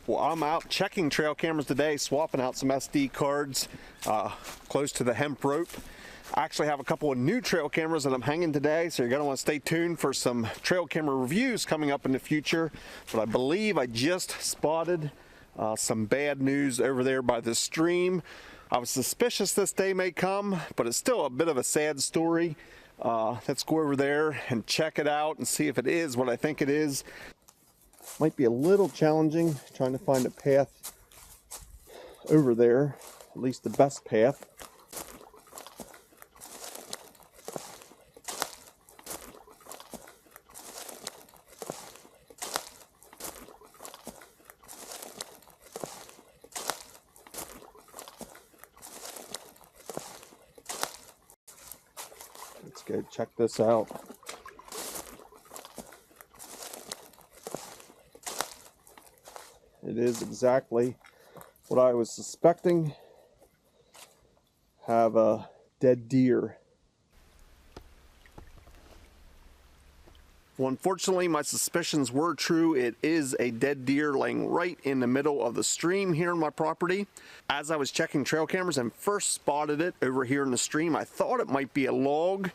Well, I'm out checking trail cameras today, swapping out some SD cards close to the hemp rope. I actually have a couple of new trail cameras that I'm hanging today, so you're going to want to stay tuned for some trail camera reviews coming up in the future. But I believe I just spotted some bad news over there by the stream. I was suspicious this day may come, but it's still a bit of a sad story. Let's go over there and check it out and see if it is what I think it is. Might be a little challenging trying to find a path over there, at least the best path. Let's go check this out. It is exactly what I was suspecting. Have a dead deer. Well, unfortunately, my suspicions were true. It is a dead deer laying right in the middle of the stream here on my property. As I was checking trail cameras and first spotted it over here in the stream, I thought it might be a log.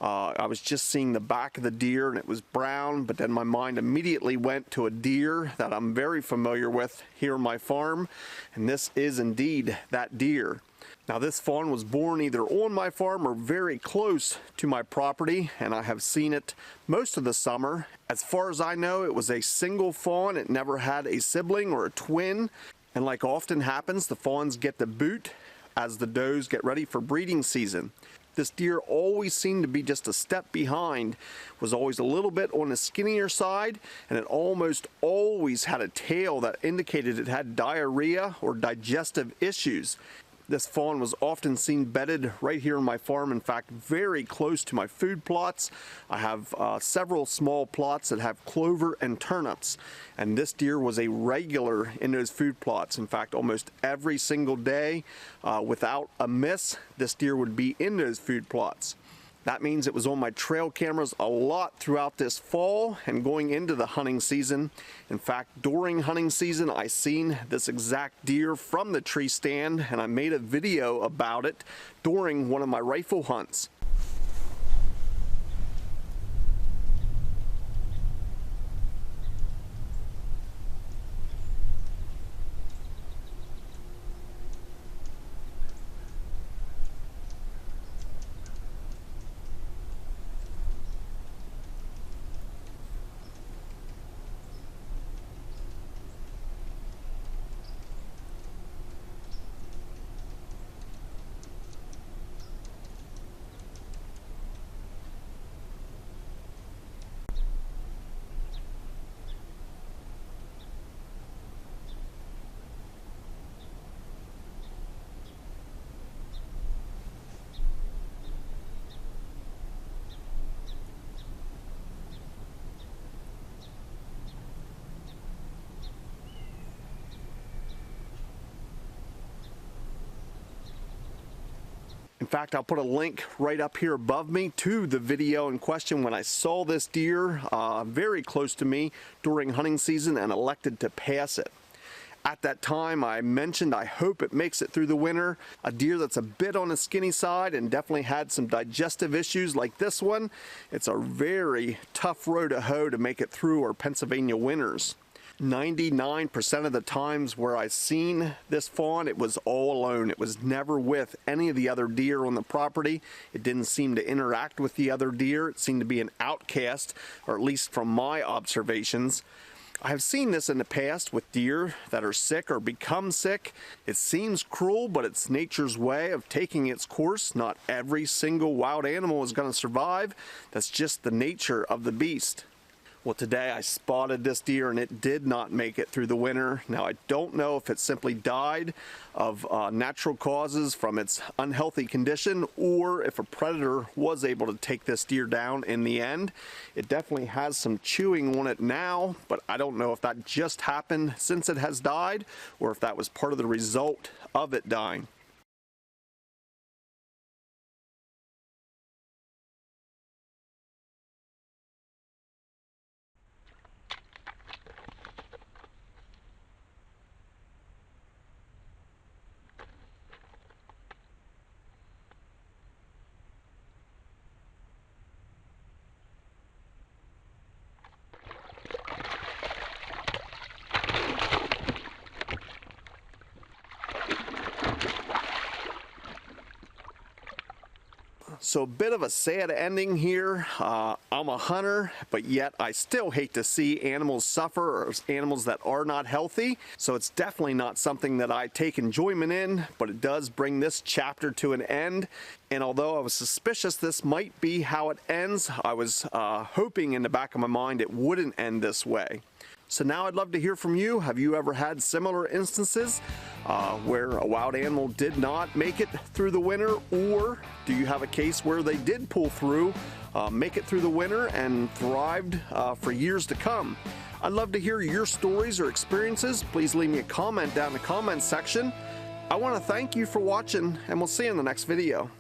I was just seeing the back of the deer and it was brown, but then my mind immediately went to a deer that I'm very familiar with here on my farm, and this is indeed that deer. Now, this fawn was born either on my farm or very close to my property, and I have seen it most of the summer. As far as I know, it was a single fawn. It never had a sibling or a twin, and like often happens, the fawns get the boot as the does get ready for breeding season. This deer always seemed to be just a step behind, was always a little bit on the skinnier side, and it almost always had a tail that indicated it had diarrhea or digestive issues. This fawn was often seen bedded right here on my farm, in fact, very close to my food plots. I have several small plots that have clover and turnips, and this deer was a regular in those food plots. In fact, almost every single day, without a miss, this deer would be in those food plots. That means it was on my trail cameras a lot throughout this fall and going into the hunting season. In fact, during hunting season, I seen this exact deer from the tree stand, and I made a video about it during one of my rifle hunts. In fact, I'll put a link right up here above me to the video in question when I saw this deer very close to me during hunting season and elected to pass it. At that time, I mentioned I hope it makes it through the winter. A deer that's a bit on the skinny side and definitely had some digestive issues like this one. It's a very tough row to hoe to make it through our Pennsylvania winters. 99% of the times where I've seen this fawn, it was all alone. It was never with any of the other deer on the property. It didn't seem to interact with the other deer. It seemed to be an outcast, or at least from my observations. I have seen this in the past with deer that are sick or become sick. It seems cruel, but it's nature's way of taking its course. Not every single wild animal is going to survive. That's just the nature of the beast. Well, today I spotted this deer and it did not make it through the winter. Now, I don't know if it simply died of natural causes from its unhealthy condition, or if a predator was able to take this deer down in the end. It definitely has some chewing on it now, but I don't know if that just happened since it has died, or if that was part of the result of it dying. So a bit of a sad ending here. I'm a hunter, but yet I still hate to see animals suffer, or animals that are not healthy. So it's definitely not something that I take enjoyment in, but it does bring this chapter to an end. And although I was suspicious this might be how it ends, I was hoping in the back of my mind it wouldn't end this way. So now I'd love to hear from you. Have you ever had similar instances where a wild animal did not make it through the winter, or do you have a case where they did pull through, make it through the winter and thrived for years to come? I'd love to hear your stories or experiences. Please leave me a comment down in the comments section. I want to thank you for watching, and we'll see you in the next video.